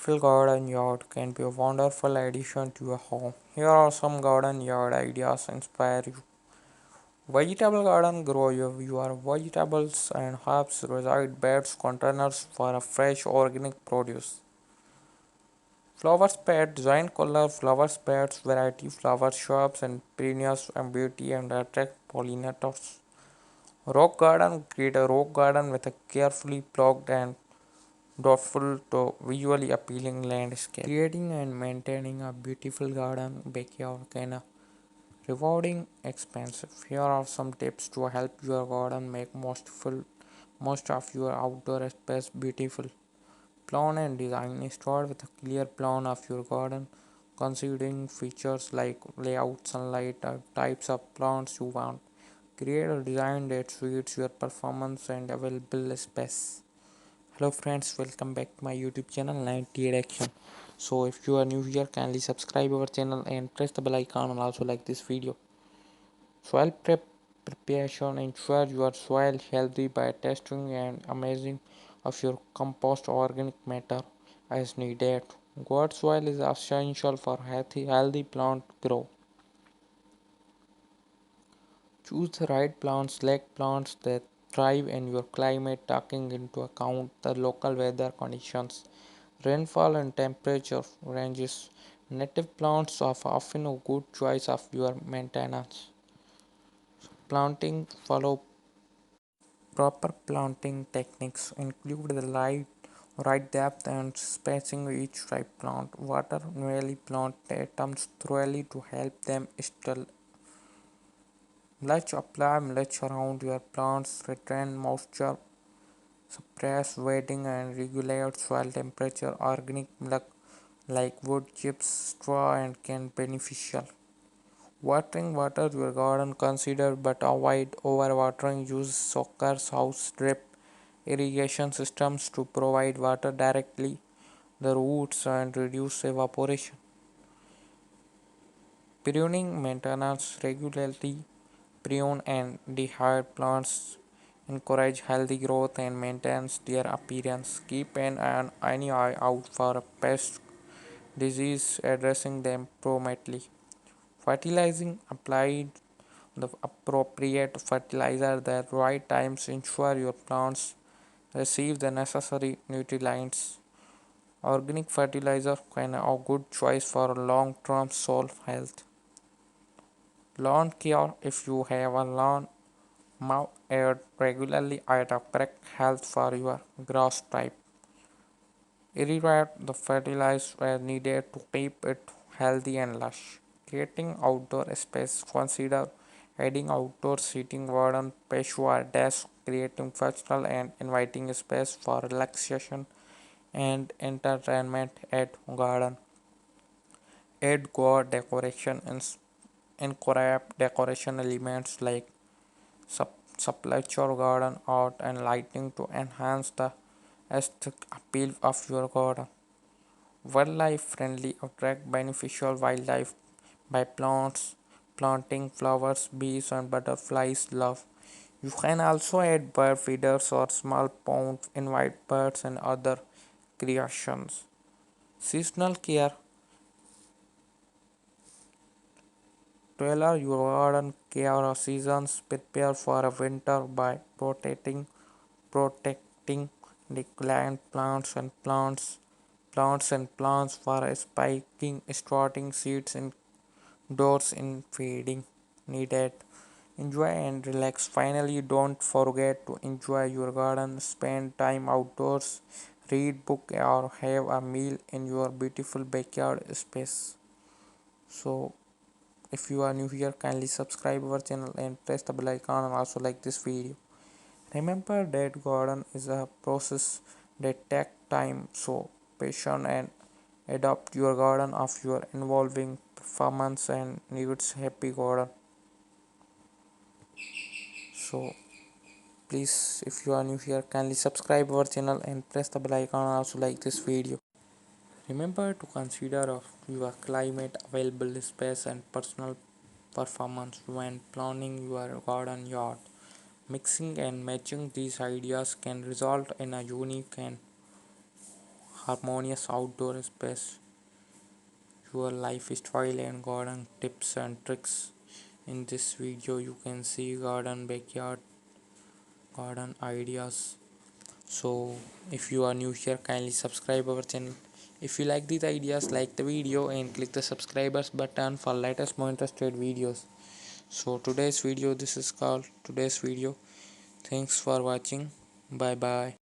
beautiful garden yard can be a wonderful addition to your home. Here are some garden yard ideas inspire you. Vegetable garden grow your vegetables and herbs reside beds containers for a fresh organic produce. Flowers bed design color flowers beds variety flower shrubs and perennials and beauty and attract pollinators. Rock garden create a rock garden with a carefully plugged and thoughtful to visually appealing landscape. Creating and maintaining a beautiful garden backyard can be rewarding expensive. Here are some tips to help your garden make most of your outdoor space beautiful. Plan and design. Start with a clear plan of your garden, considering features like layout, sunlight, types of plants you want. Create a design that suits your performance and available space. Hello friends, welcome back to my YouTube channel 98 Action. So if you are new here, kindly subscribe our channel and press the bell icon and also like this video. Soil preparation. Ensure your soil healthy by testing and amazing of your compost or organic matter as needed. Good soil is essential for healthy plant growth. Choose the right plants, select plants that thrive in your climate, taking into account the local weather conditions, rainfall and temperature ranges. Native plants are often a good choice of your maintenance. Planting. Follow proper planting techniques. Include the right depth and spacing each type plant. Water newly planted items thoroughly to help them still. Apply mulch around your plants, retain moisture, suppress weeding and regulate soil temperature. Organic mulch like wood chips, straw and can beneficial. Watering. Water your garden consider but avoid overwatering. Use soakers, house drip irrigation systems to provide water directly the roots and reduce evaporation. Pruning. Maintenance. Regularly prune and dehydrate plants, encourage healthy growth and maintains their appearance. Keep an eye out for pest disease, addressing them promptly. Fertilizing. Applied the appropriate fertilizer at the right times. Ensure your plants receive the necessary nutrients. Organic fertilizer can be a good choice for long-term soil health. Lawn care. If you have a lawn, mow it regularly at a correct health for your grass type. Irrigate the fertilizer where needed to keep it healthy and lush. Creating outdoor space. Consider adding outdoor seating, garden, patio, desk, creating functional and inviting space for relaxation and entertainment at garden. Add god decoration and incorporate decoration elements like sculpture, garden art, and lighting to enhance the aesthetic appeal of your garden. Wildlife friendly. Attract beneficial wildlife by planting flowers, bees, and butterflies. Love. You can also add bird feeders or small ponds, invite birds and other creations. Seasonal care. Tailor your garden care seasons. Prepare for a winter by protecting declined plants for spiking, starting seeds indoors in feeding needed. Enjoy and relax. Finally, don't forget to enjoy your garden. Spend time outdoors, read book or have a meal in your beautiful backyard space. So if you are new here, kindly subscribe our channel and press the bell icon and also like this video. Remember that garden is a process that takes time, so patient and adopt your garden of your involving performance and needs happy garden. So please, if you are new here, kindly subscribe our channel and press the bell icon and also like this video. Remember to consider of your climate, available space and personal performance when planning your garden yard. Mixing and matching these ideas can result in a unique and harmonious outdoor space, your lifestyle and garden tips and tricks. In this video you can see garden backyard garden ideas. So if you are new here, kindly subscribe our channel. If you like these ideas, like the video and click the subscribers button for latest more interested videos. So today's video, this is called today's video. Thanks for watching. Bye bye.